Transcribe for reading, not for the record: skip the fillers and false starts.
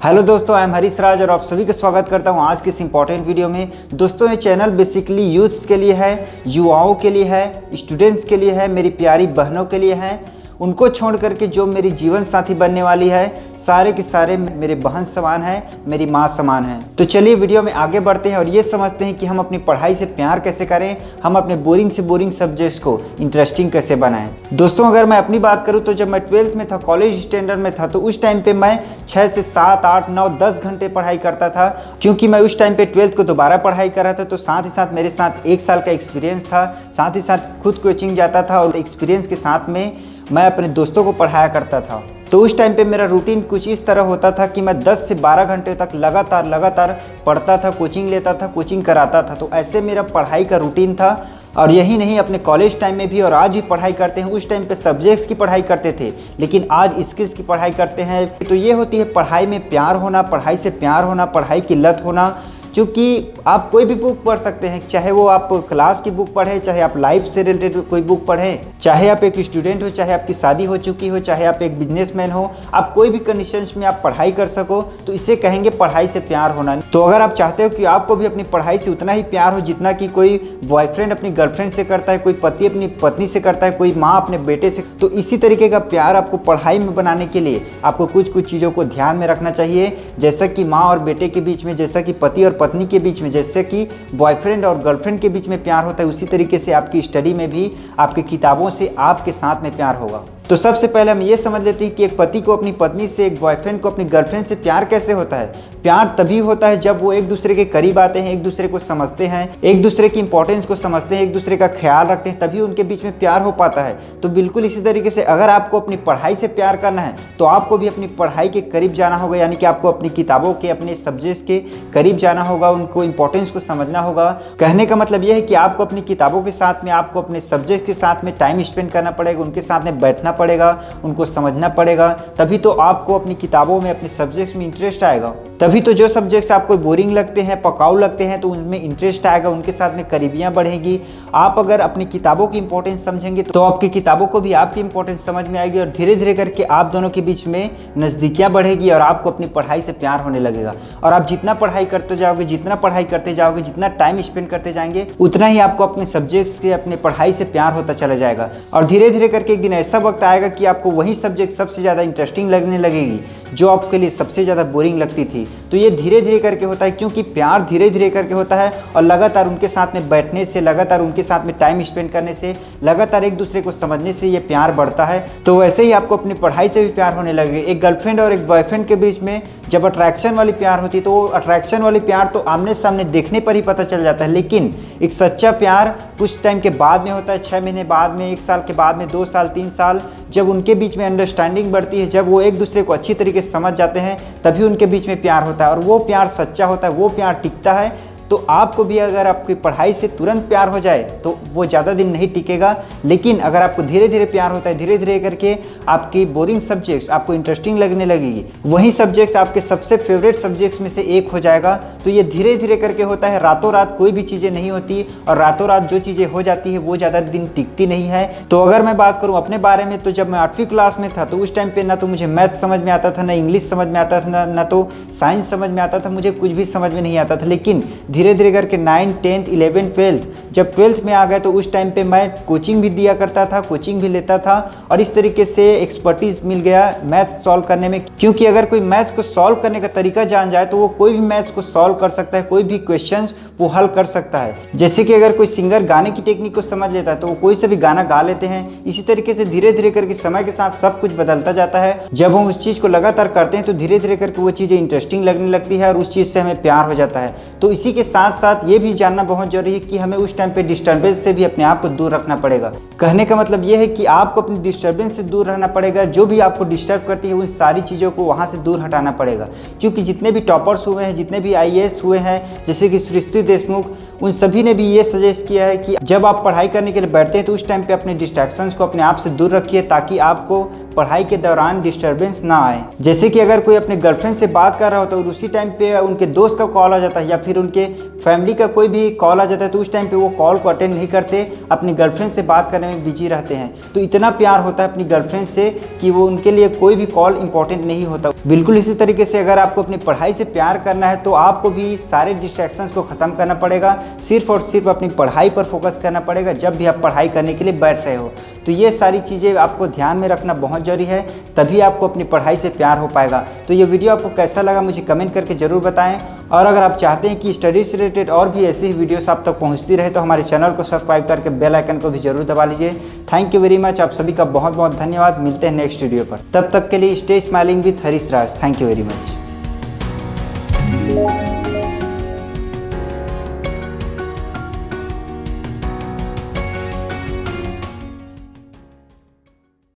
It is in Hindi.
हेलो दोस्तों, आई एम हरीश राज और आप सभी का स्वागत करता हूं आज के इस इंपॉर्टेंट वीडियो में। दोस्तों, ये चैनल बेसिकली यूथ्स के लिए है, युवाओं के लिए है, स्टूडेंट्स के लिए है, मेरी प्यारी बहनों के लिए है। उनको छोड़ करके जो मेरी जीवन साथी बनने वाली है, सारे के सारे मेरे बहन समान हैं, मेरी माँ समान हैं। तो चलिए वीडियो में आगे बढ़ते हैं और ये समझते हैं कि हम अपनी पढ़ाई से प्यार कैसे करें, हम अपने बोरिंग से बोरिंग सब्जेक्ट्स को इंटरेस्टिंग कैसे बनाएं। दोस्तों, अगर मैं अपनी बात करूं तो जब मैं 12th में था, कॉलेज स्टैंडर्ड में था, तो उस टाइम पे मैं 6 से 7, 8, 9, 10 घंटे पढ़ाई करता था, क्योंकि मैं उस टाइम पे 12th को दोबारा पढ़ाई कर रहा था। तो साथ ही साथ मेरे साथ 1 साल का एक्सपीरियंस था, साथ ही साथ खुद कोचिंग जाता था और एक्सपीरियंस के साथ में मैं अपने दोस्तों को पढ़ाया करता था। तो उस टाइम पे मेरा रूटीन कुछ इस तरह होता था कि मैं 10 से 12 घंटे तक लगातार पढ़ता था, कोचिंग लेता था, कोचिंग कराता था। तो ऐसे मेरा पढ़ाई का रूटीन था। और यही नहीं, अपने कॉलेज टाइम में भी और आज भी पढ़ाई करते हैं। उस टाइम पे सब्जेक्ट्स की पढ़ाई करते थे, लेकिन आज स्किल्स की पढ़ाई करते हैं। तो ये होती है पढ़ाई में प्यार होना, पढ़ाई से प्यार होना, पढ़ाई की लत होना। क्योंकि आप कोई भी बुक पढ़ सकते हैं, चाहे वो आप क्लास की बुक पढ़ें, चाहे आप लाइफ से रिलेटेड कोई बुक पढ़ें, चाहे आप एक स्टूडेंट हो, चाहे आपकी शादी हो चुकी हो, चाहे आप एक बिजनेसमैन हो, आप कोई भी कंडीशंस में आप पढ़ाई कर सको, तो इसे कहेंगे पढ़ाई से प्यार होना। तो अगर आप चाहते हो कि आपको भी अपनी पढ़ाई से उतना ही प्यार हो जितना कि कोई बॉयफ्रेंड अपनी गर्लफ्रेंड से करता है, कोई पति अपनी पत्नी से करता है, कोई माँ अपने बेटे से, तो इसी तरीके का प्यार आपको पढ़ाई में बनाने के लिए आपको कुछ चीज़ों को ध्यान में रखना चाहिए। जैसा कि माँ और बेटे के बीच में, जैसा कि पति और पत्नी के बीच में, जैसे कि बॉयफ्रेंड और गर्लफ्रेंड के बीच में प्यार होता है, उसी तरीके से आपकी स्टडी में भी, आपकी किताबों से आपके साथ में प्यार होगा। तो सबसे पहले हम ये समझ लेते हैं कि एक पति को अपनी पत्नी से, एक बॉयफ्रेंड को अपनी गर्लफ्रेंड से प्यार कैसे होता है। प्यार तभी होता है जब वो एक दूसरे के करीब आते हैं, एक दूसरे को समझते हैं, एक दूसरे की इंपॉर्टेंस को समझते हैं, एक दूसरे का ख्याल रखते हैं, तभी उनके बीच में प्यार हो पाता है। तो बिल्कुल इसी तरीके से अगर आपको अपनी पढ़ाई से प्यार करना है, तो आपको भी अपनी पढ़ाई के करीब जाना होगा, यानी कि आपको अपनी किताबों के, अपने सब्जेक्ट्स के करीब जाना होगा, उनको इंपॉर्टेंस को समझना होगा। कहने का मतलब यह है कि आपको अपनी किताबों के साथ में, आपको अपने सब्जेक्ट के साथ में टाइम स्पेंड करना पड़ेगा, उनके साथ में बैठना पड़ेगा, उनको समझना पड़ेगा। तभी तो आपको अपनी किताबों में, अपने सब्जेक्ट्स में इंटरेस्ट आएगा। तभी तो जो सब्जेक्ट्स आपको बोरिंग लगते हैं, पकाऊ लगते हैं, तो उनमें इंटरेस्ट आएगा, उनके साथ में करीबियाँ बढ़ेगी। आप अगर अपनी किताबों की इंपॉर्टेंस समझेंगे तो आपकी किताबों को भी आपकी इंपॉर्टेंस समझ में आएगी, और धीरे धीरे करके आप दोनों के बीच में नज़दीकियाँ बढ़ेगी और आपको अपनी पढ़ाई से प्यार होने लगेगा। और आप जितना पढ़ाई करते जाओगे, जितना पढ़ाई करते जाओगे, जितना टाइम स्पेंड करते जाएंगे, उतना ही आपको अपने सब्जेक्ट्स के, अपने पढ़ाई से प्यार होता चला जाएगा। और धीरे धीरे करके एक दिन ऐसा वक्त आएगा कि आपको वही सब्जेक्ट सबसे ज़्यादा इंटरेस्टिंग लगने लगेगी जो आपके लिए सबसे ज़्यादा बोरिंग लगती थी। तो ये धीरे धीरे करके होता है, क्योंकि प्यार धीरे धीरे करके होता है, और लगातार उनके साथ में बैठने से, लगातार उनके साथ में टाइम स्पेंड करने से, लगातार एक दूसरे को समझने से ये प्यार बढ़ता है। तो वैसे ही आपको अपनी पढ़ाई से भी प्यार होने लगे। एक गर्लफ्रेंड और एक बॉयफ्रेंड के बीच में जब अट्रैक्शन वाली प्यार होती है, तो वो अट्रैक्शन वाली प्यार तो आमने सामने देखने पर ही पता चल जाता है, लेकिन एक सच्चा प्यार कुछ टाइम के बाद में होता है, 6 महीने बाद में, 1 साल के बाद में, 2 साल, 3 साल, जब उनके बीच में अंडरस्टैंडिंग बढ़ती है, जब वो एक दूसरे को अच्छी तरीके से समझ जाते हैं, तभी उनके बीच में प्यार होता है। और वो प्यार सच्चा होता है, वो प्यार टिकता है। तो आपको भी अगर आपकी पढ़ाई से तुरंत प्यार हो जाए तो वो ज़्यादा दिन नहीं टिकेगा, लेकिन अगर आपको धीरे धीरे प्यार होता है, धीरे धीरे करके आपकी बोरिंग सब्जेक्ट्स आपको इंटरेस्टिंग लगने लगेगी, वही सब्जेक्ट्स आपके सबसे फेवरेट सब्जेक्ट्स में से एक हो जाएगा। तो ये धीरे धीरे करके होता है, रातों रात कोई भी चीज़ें नहीं होती, और रातों रात जो चीज़ें हो जाती है वो ज़्यादा दिन टिकती नहीं है। तो अगर मैं बात करूँ अपने बारे में, तो जब मैं 8वीं क्लास में था, तो उस टाइम पे ना तो मुझे मैथ्स समझ में आता था, ना इंग्लिश समझ में आता था, ना तो साइंस समझ में आता था, मुझे कुछ भी समझ में नहीं आता था। लेकिन धीरे धीरे करके 9, 10, 11, 12, जब 12th में आ गए, तो उस टाइम पे मैं कोचिंग भी दिया करता था, कोचिंग भी लेता था, और इस तरीके से एक्सपर्टीज मिल गया मैथ्स सॉल्व करने में। क्योंकि अगर कोई मैथ्स को सॉल्व करने का तरीका जान जाए, तो वो कोई भी मैथ्स को सॉल्व कर सकता है, कोई भी क्वेश्चंस वो हल कर सकता है। जैसे कि अगर कोई सिंगर गाने की टेक्निक को समझ लेता है, तो वो कोई से भी गाना गा लेते हैं। इसी तरीके से धीरे धीरे करके समय के साथ सब कुछ बदलता जाता है। जब हम उस चीज़ को लगातार करते हैं, तो धीरे धीरे करके वो चीज़ें इंटरेस्टिंग लगने लगती है, और उस चीज़ से हमें प्यार हो जाता है। तो इसी के साथ साथ ये भी जानना बहुत जरूरी है कि हमें उस टाइम पे डिस्टर्बेंस से भी अपने आप को दूर रखना पड़ेगा। कहने का मतलब ये है कि आपको अपनी डिस्टर्बेंस से दूर रहना पड़ेगा। जो भी आपको डिस्टर्ब करती है, उन सारी चीज़ों को वहाँ से दूर हटाना पड़ेगा। क्योंकि जितने भी टॉपर्स हुए हैं, जितने भी IAS हुए हैं, जैसे कि सृष्टि देशमुख, उन सभी ने भी ये सजेस्ट किया है कि जब आप पढ़ाई करने के लिए बैठते हैं, तो उस टाइम पे अपने डिस्ट्रैक्शंस को अपने आप से दूर रखिए, ताकि आपको पढ़ाई के दौरान डिस्टर्बेंस ना आए। जैसे कि अगर कोई अपने गर्लफ्रेंड से बात कर रहा होता है और उसी टाइम पे उनके दोस्त का कॉल आ जाता है, या फिर उनके फैमिली का कोई भी कॉल आ जाता है तो उस टाइम पे वो कॉल को अटेंड नहीं करते, अपनी गर्लफ्रेंड से बात करने में बिजी रहते हैं। तो इतना प्यार होता है अपनी गर्लफ्रेंड से कि वो उनके लिए कोई भी कॉल इंपॉर्टेंट नहीं होता। बिल्कुल इसी तरीके से अगर आपको अपनी पढ़ाई से प्यार करना है तो आपको भी सारे डिस्ट्रैक्शंस को ख़त्म करना पड़ेगा, सिर्फ और सिर्फ अपनी पढ़ाई पर फोकस करना पड़ेगा जब भी आप पढ़ाई करने के लिए बैठ रहे हो। तो ये सारी चीज़ें आपको ध्यान में रखना बहुत ज़रूरी है, तभी आपको अपनी पढ़ाई से प्यार हो पाएगा। तो ये वीडियो आपको कैसा लगा मुझे कमेंट करके ज़रूर बताएं, और अगर आप चाहते हैं कि स्टडी से रिलेटेड और भी ऐसी ही वीडियोस आप तक पहुंचती रहे तो हमारे चैनल को सब्सक्राइब करके बेल आइकन को भी जरूर दबा लीजिए। थैंक यू वेरी मच, आप सभी का बहुत बहुत धन्यवाद। मिलते हैं नेक्स्ट वीडियो पर, तब तक के लिए stay smiling with Harish Raj. Thank you very much.